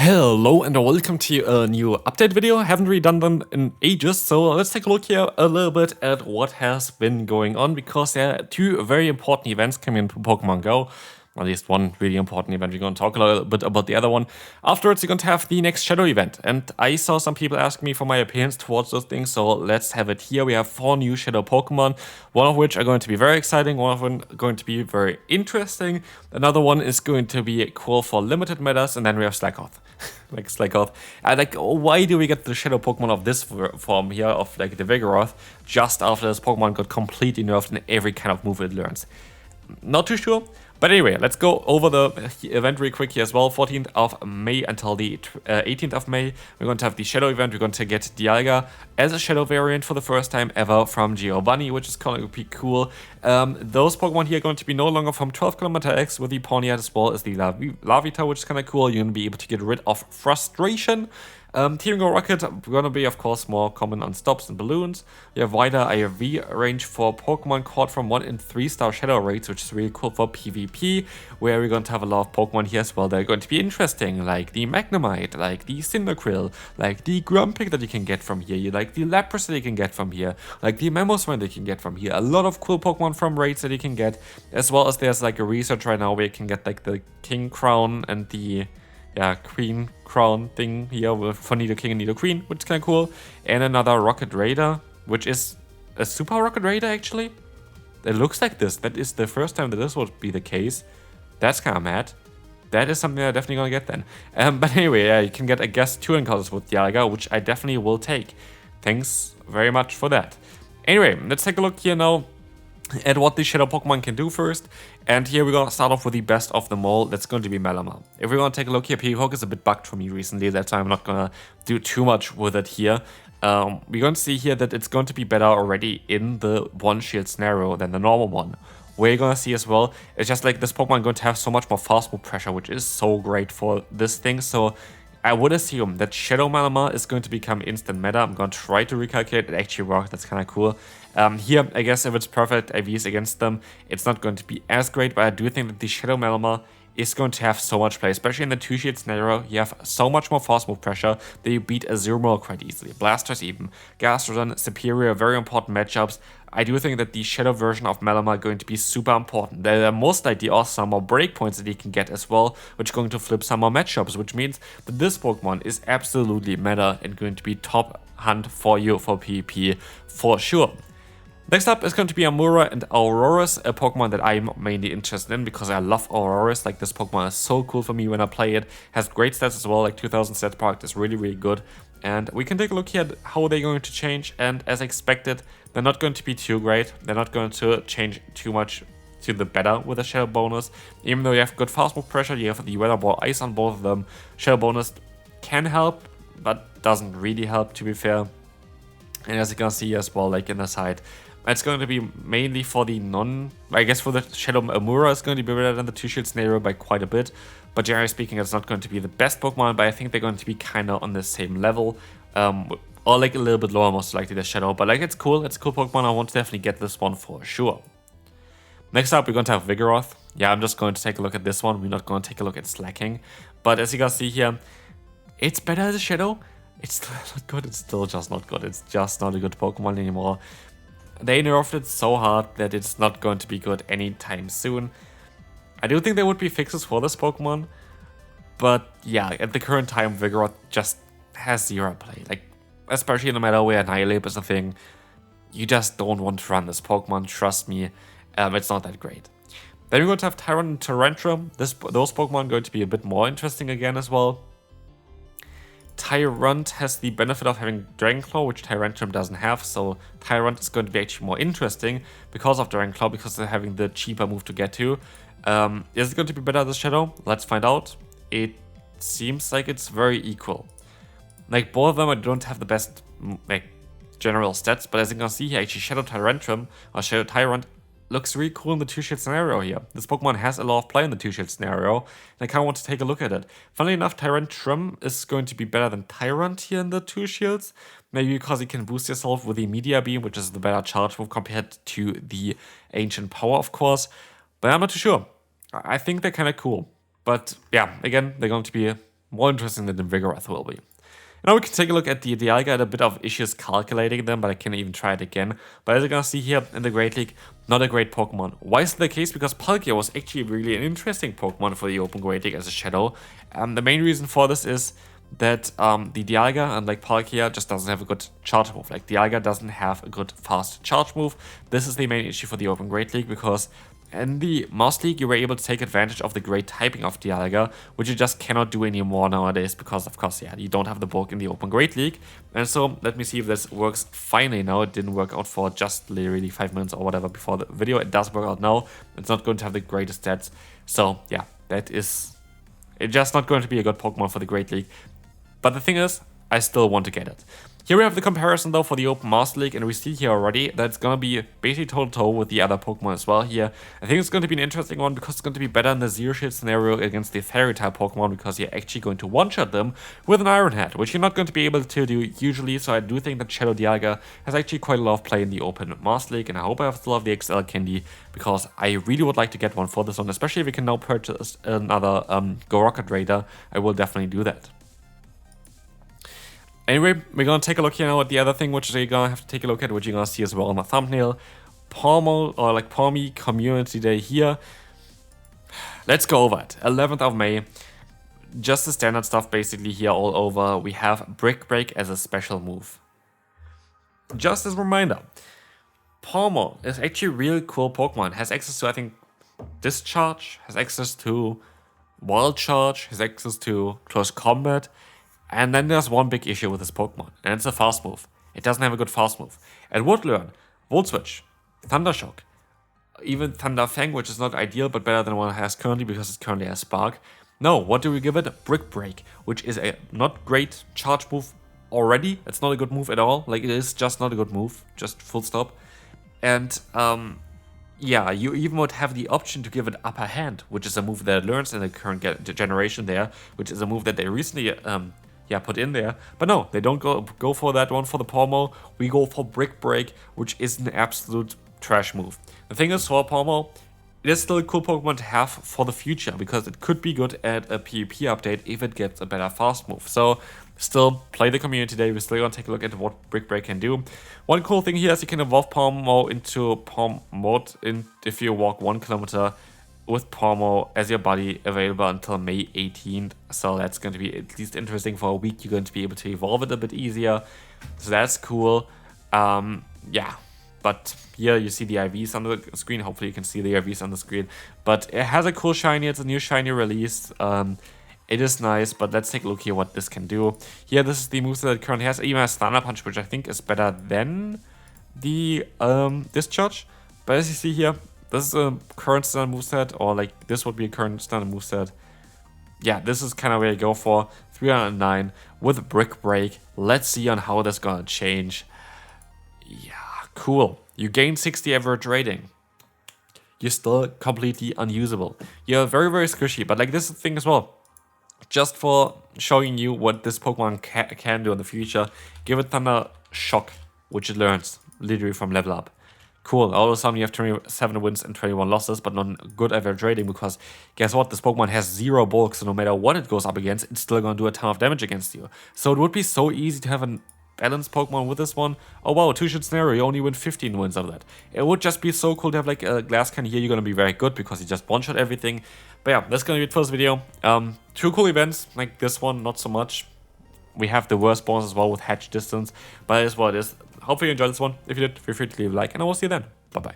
Hello and welcome to a new update video. I haven't really done them in ages, so let's take a look here a little bit at what has been going on, because there are two very important events coming into Pokemon Go. At least one really important event. We're going to talk a little bit about the other one. Afterwards, you're going to have the next Shadow event. And I saw some people ask me for my opinions towards those things, so let's have it here. We have 4 new Shadow Pokemon, one of which are going to be very exciting, one of them going to be very interesting. Another one is going to be cool for limited metas, and then we have Slackoth. Like Slackoth. Why do we get the Shadow Pokemon of this form here, of like the Vigoroth, just after this Pokemon got completely nerfed in every kind of move it learns? Not too sure. But anyway, let's go over the event real quick here as well. 14th of May until the 18th of May. We're going to have the Shadow event. We're going to get Dialga as a Shadow variant for the first time ever from Giovanni, which is going to be cool. Those Pokemon here are going to be no longer from 12 km X with the Pawmot as well as the Larvitar, which is kind of cool. You're going to be able to get rid of Frustration. Team Go Rocket going to be, of course, more common on stops and balloons. You have wider IFV range for Pokemon caught from 1 in 3-star Shadow rates, which is really cool for PvP, where we're going to have a lot of Pokemon here as well. They're going to be interesting, like the Magnemite, like the Cyndaquil, like the Grumpig that you can get from here, like the Lapras that you can get from here, like the Mamoswine that you can get from here. A lot of cool Pokemon from raids that you can get, as well as there's like a research right now where you can get like the King Crown and the Queen Crown thing here for Nidoking and Nidoqueen, which is kind of cool. And another Rocket Raider, which is a Super Rocket Raider, actually. It looks like this. That is the first time that this would be the case. That's kind of mad. That is something I'm definitely going to get then. But anyway, you can get, I guess, 2 encounters with Dialga, which I definitely will take. Thanks very much for that. Anyway, let's take a look here now at what the Shadow Pokemon can do first. And here we're going to start off with the best of them all. That's going to be MALAMAR. If we're going to take a look here, PvPoke is a bit bugged for me recently. That's why I'm not going to do too much with it here. We're going to see here that it's going to be better already in the one shield scenario than the normal one. Where you're going to see as well, it's just like this Pokemon going to have so much more fast move pressure, which is so great for this thing. So I would assume that Shadow MALAMAR is going to become instant meta. I'm going to try to recalculate. It actually worked. That's kind of cool. Here, I guess if it's perfect IVs against them, it's not going to be as great, but I do think that the Shadow MALAMAR is going to have so much play, especially in the 2-shield scenario. You have so much more fast move pressure that you beat a Zero quite easily. Blastoise even. Gastrodon, Superior, very important matchups. I do think that the Shadow version of MALAMAR are going to be super important. There are most likely also some more breakpoints that you can get as well, which are going to flip some more matchups, which means that this Pokemon is absolutely meta and going to be top hunt for you for PvP for sure. Next up is going to be Amura and Aurorus, a Pokemon that I'm mainly interested in because I love Aurorus. Like, this Pokemon is so cool for me when I play it. Has great stats as well, like 2000 stats product is really, really good. And we can take a look here at how they're going to change. And as expected, they're not going to be too great. They're not going to change too much to the better with a Shadow bonus. Even though you have good fast move pressure, you have the Weather Ball Ice on both of them. Shadow bonus can help, but doesn't really help, to be fair. And as you can see as well, like in the side, it's going to be mainly for the I guess for the Shadow Amura is going to be better than the 2-shield scenario by quite a bit. But generally speaking, it's not going to be the best Pokemon, but I think they're going to be kind of on the same level. Or like a little bit lower, most likely, the Shadow. But like, it's cool. It's a cool Pokemon. I want to definitely get this one for sure. Next up, we're going to have Vigoroth. Yeah, I'm just going to take a look at this one. We're not going to take a look at Slacking. But as you can see here, it's better as a Shadow. It's still not good. It's still just not good. It's just not a good Pokemon anymore. They nerfed it so hard that it's not going to be good anytime soon. I do think there would be fixes for this Pokemon, but yeah, at the current time, Vigoroth just has 0 play. Like, especially in a meta where Annihilate is a thing, you just don't want to run this Pokemon, trust me. It's not that great. Then we're going to have Tyrant and Tyrantrum. Those Pokemon are going to be a bit more interesting again as well. Tyrant has the benefit of having Dragon Claw, which Tyrantrum doesn't have, so Tyrant is going to be actually more interesting because of Dragon Claw, because they're having the cheaper move to get to. Is it going to be better as Shadow? Let's find out. It seems like it's very equal. Like, both of them don't have the best like general stats, but as you can see here, actually Shadow Tyrantrum or Shadow Tyrant looks really cool in the 2-shield scenario here. This Pokemon has a lot of play in the 2-shield scenario, and I kind of want to take a look at it. Funnily enough, Tyrantrum is going to be better than Tyrant here in the 2 shields. Maybe because you can boost yourself with the Media Beam, which is the better charge move compared to the Ancient Power, of course. But I'm not too sure. I think they're kind of cool. But yeah, again, they're going to be more interesting than the Vigoroth will be. Now we can take a look at the Dialga. I had a bit of issues calculating them, but I can even try it again. But as you can see here in the Great League, not a great Pokemon. Why is that the case? Because Palkia was actually really an interesting Pokemon for the Open Great League as a Shadow. The main reason for this is that the Dialga, unlike Palkia, just doesn't have a good charge move. Like, Dialga doesn't have a good fast charge move. This is the main issue for the Open Great League, because in the Master League, you were able to take advantage of the great typing of Dialga, which you just cannot do anymore nowadays because, of course, yeah, you don't have the bulk in the Open Great League. And so, let me see if this works finally now. It didn't work out for just literally 5 minutes or whatever before the video. It does work out now. It's not going to have the greatest stats. So, yeah, it's just not going to be a good Pokemon for the Great League. But the thing is, I still want to get it. Here we have the comparison though for the Open Master League, and we see here already that it's going to be basically toe-to-toe with the other Pokemon as well here. I think it's going to be an interesting one because it's going to be better in the Zero Shield scenario against the Fairy type Pokemon, because you're actually going to one-shot them with an Iron Head, which you're not going to be able to do usually. So I do think that Shadow Dialga has actually quite a lot of play in the Open Master League, and I hope I still have the XL Candy, because I really would like to get one for this one, especially if we can now purchase another Go Rocket Raider. I will definitely do that. Anyway, we're gonna take a look here now at the other thing, which you're gonna have to take a look at, which you're gonna see as well on the thumbnail. Pawmot, or like Pawmi Community Day here. Let's go over it. 11th of May. Just the standard stuff basically here all over. We have Brick Break as a special move. Just as a reminder, Pawmot is actually a really cool Pokemon. Has access to, I think, Discharge, has access to Wild Charge, has access to Close Combat. And then there's one big issue with this Pokemon, and it's a fast move. It doesn't have a good fast move. It would learn Volt Switch, Thunder Shock, even Thunder Fang, which is not ideal, but better than what it has currently because it currently has Spark. No, what do we give it? Brick Break, which is a not great charge move already. It's not a good move at all. Like, it is just not a good move, just full stop. And yeah, you even would have the option to give it Upper Hand, which is a move that it learns in the current generation there, which is a move that they recently put in there. But no, they don't go for that one for the Pawmot. We go for Brick Break, which is an absolute trash move. The thing is, for Pawmot, it is still a cool Pokemon to have for the future, because it could be good at a PvP update if it gets a better fast move. So still play the community day. We're still gonna take a look at what Brick Break can do. One cool thing here is you can evolve Pawmot into Pawmot if you walk 1 kilometer with Pawmot as your buddy, available until May 18th. So that's going to be at least interesting. For a week, you're going to be able to evolve it a bit easier. So that's cool. Yeah, but here you see the IVs on the screen. Hopefully you can see the IVs on the screen. But it has a cool shiny. It's a new shiny release. It is nice, but let's take a look here what this can do. Here, this is the moveset that it currently has. It even has Thunder Punch, which I think is better than the Discharge. But as you see here, this is a current standard moveset, or like this would be a current standard moveset. Yeah, this is kind of where you go for 309 with Brick Break. Let's see on how that's gonna change. Yeah, cool. You gain 60 average rating. You're still completely unusable. You're very, very squishy, but like this is the thing as well. Just for showing you what this Pokemon can do in the future, give it Thunder Shock, which it learns literally from level up. Cool, all of a sudden you have 27 wins and 21 losses, but not good average rating, because guess what? This Pokemon has 0 bulk, so no matter what it goes up against, it's still going to do a ton of damage against you. So it would be so easy to have a balanced Pokemon with this one. Oh wow, 2-shot scenario, you only win 15 wins of that. It would just be so cool to have like a glass cannon here. You're going to be very good because you just one-shot everything. But yeah, that's going to be it for this video. 2 cool events, like this one, not so much. We have the worst bonus as well with Hatch Distance, but it is what it is. Hopefully you enjoyed this one. If you did, feel free to leave a like, and I will see you then. Bye-bye.